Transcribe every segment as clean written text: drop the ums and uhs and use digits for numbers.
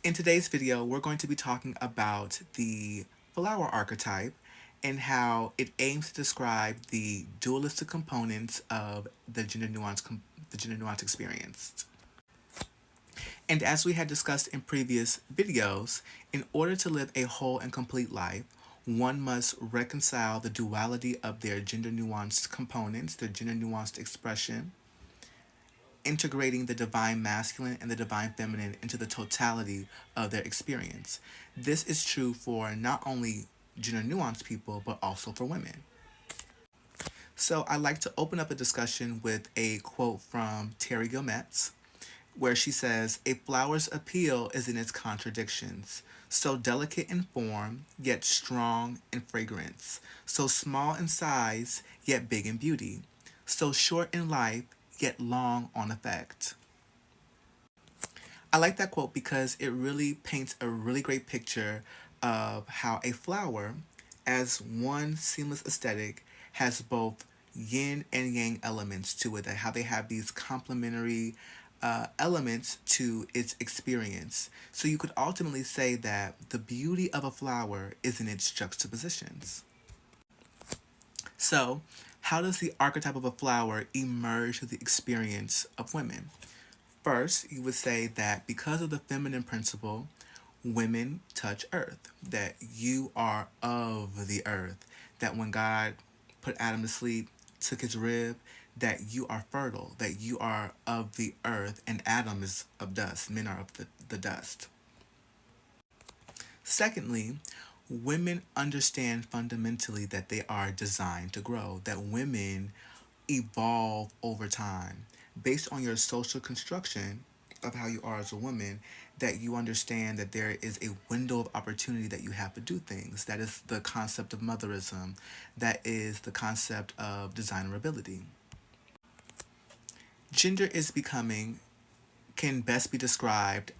In today's video, we're going to be talking about the flower archetype and how it aims to describe the dualistic components of the gender nuance experience. And as we had discussed in previous videos, in order to live a whole and complete life, one must reconcile the duality of their gender nuanced components, their gender nuanced expression, integrating the divine masculine and the divine feminine into the totality of their experience. This is true for not only gender nuanced people, but also for women. So I'd like to open up a discussion with a quote from Terry Gilmetz, where she says, "A flower's appeal is in its contradictions, so delicate in form, yet strong in fragrance, so small in size, yet big in beauty, so short in life, yet long on effect." I like that quote because it really paints a really great picture of how a flower, as one seamless aesthetic, has both yin and yang elements to it, that how they have these complementary elements to its experience. So you could ultimately say that the beauty of a flower is in its juxtapositions. So, how does the archetype of a flower emerge to the experience of women? First, you would say that because of the feminine principle, women touch earth, that you are of the earth, that when God put Adam to sleep, took his rib, that you are fertile, that you are of the earth, and Adam is of dust, men are of the dust. Secondly, women understand fundamentally that they are designed to grow, that women evolve over time based on your social construction of how you are as a woman, that you understand that there is a window of opportunity that you have to do things. That is the concept of motherism. That is the concept of desirability. Gender is becoming can best be described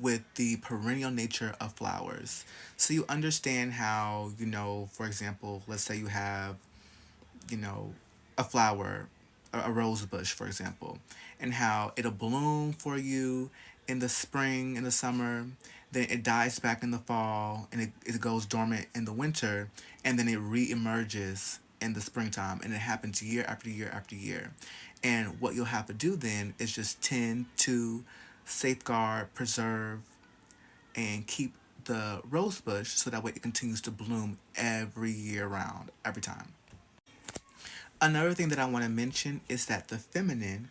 with the perennial nature of flowers. So you understand how, for example, let's say you have, you know, a flower, a rose bush, for example, and how it'll bloom for you in the spring, in the summer, then it dies back in the fall, and it goes dormant in the winter, and then it re-emerges in the springtime, and it happens year after year after year. And what you'll have to do then is just tend to safeguard, preserve, and keep the rose bush so that way it continues to bloom every year round, every time. Another thing that I want to mention is that the feminine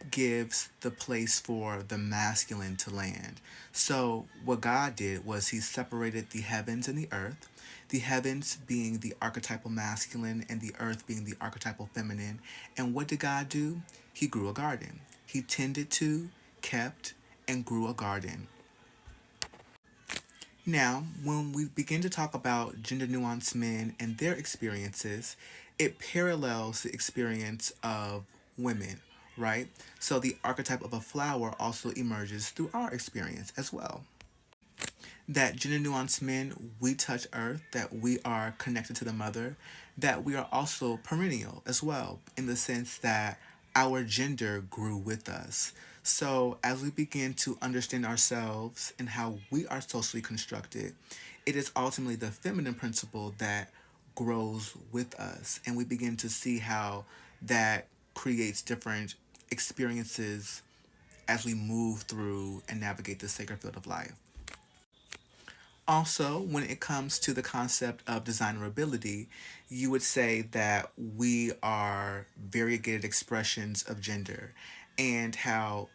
gives the place for the masculine to land. So, what God did was He separated the heavens and the heavens being the archetypal masculine and the earth being the archetypal feminine. And what did God do? He grew a garden. He tended to, kept, and grew a garden. Now, when we begin to talk about gender nuanced men and their experiences, it parallels the experience of women, right? So the archetype of a flower also emerges through our experience as well. That gender nuanced men, we touch earth, that we are connected to the mother, that we are also perennial as well, in the sense that our gender grew with us. So, as we begin to understand ourselves and how we are socially constructed, it is ultimately the feminine principle that grows with us, and we begin to see how that creates different experiences as we move through and navigate the sacred field of life. Also, when it comes to the concept of desirability, you would say that we are variegated expressions of gender and how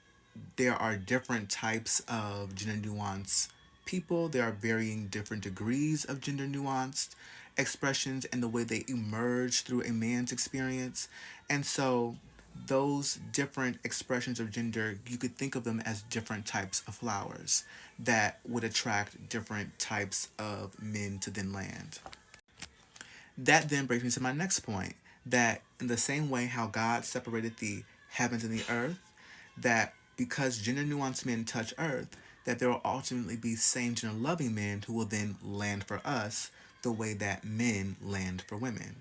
there are different types of gender nuance people. There are varying different degrees of gender nuanced expressions and the way they emerge through a man's experience. And so those different expressions of gender, you could think of them as different types of flowers that would attract different types of men to then land. That then brings me to my next point, that in the same way how God separated the heavens and the earth, that because gender nuanced men touch earth, that there will ultimately be same gender loving men who will then land for us the way that men land for women.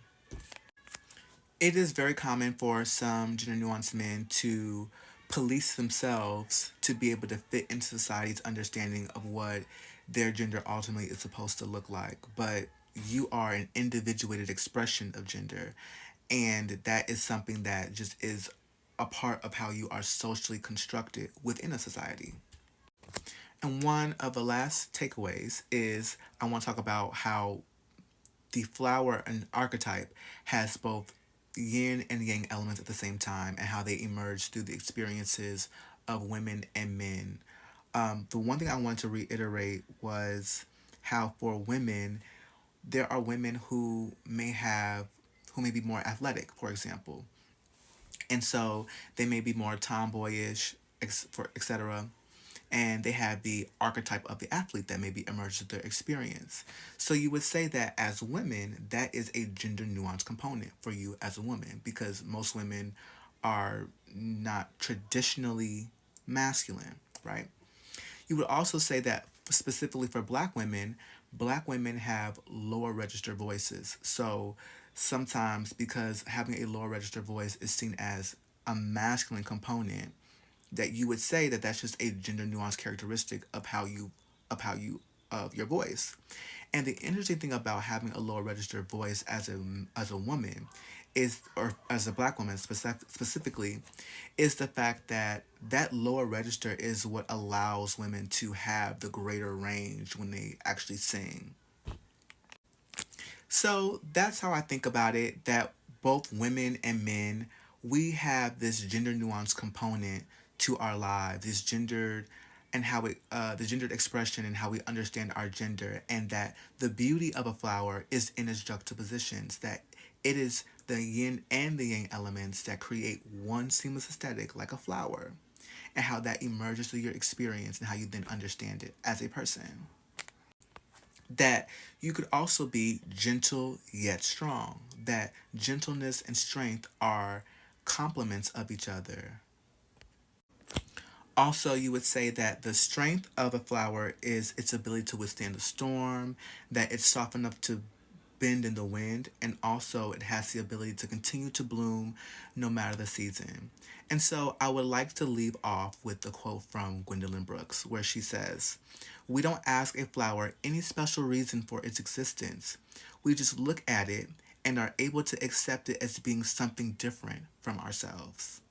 It is very common for some gender nuanced men to police themselves to be able to fit into society's understanding of what their gender ultimately is supposed to look like. But you are an individuated expression of gender, and that is something that just is a part of how you are socially constructed within a society. And one of the last takeaways is I want to talk about how the flower and archetype has both yin and yang elements at the same time and how they emerge through the experiences of women and men. The one thing I wanted to reiterate was how for women, there are women who may be more athletic, for example, and so they may be more tomboyish, etc. And they have the archetype of the athlete that maybe emerged with their experience. So you would say that as women, that is a gender nuance component for you as a woman because most women are not traditionally masculine, right? You would also say that specifically for black women have lower register voices. So sometimes because having a lower register voice is seen as a masculine component, that you would say that that's just a gender nuance characteristic of your voice. And the interesting thing about having a lower register voice as a woman is, or as a black woman specifically, is the fact that that lower register is what allows women to have the greater range when they actually sing. So that's how I think about it, that both women and men, we have this gender nuance component to our lives, this gendered and how the gendered expression and how we understand our gender, and that the beauty of a flower is in its juxtapositions, that it is the yin and the yang elements that create one seamless aesthetic like a flower, and how that emerges through your experience and how you then understand it as a person. That you could also be gentle yet strong, that gentleness and strength are complements of each other. Also, you would say that the strength of a flower is its ability to withstand a storm, that it's soft enough to bend in the wind, and also it has the ability to continue to bloom no matter the season. And so I would like to leave off with a quote from Gwendolyn Brooks, where she says, "We don't ask a flower any special reason for its existence. We just look at it and are able to accept it as being something different from ourselves."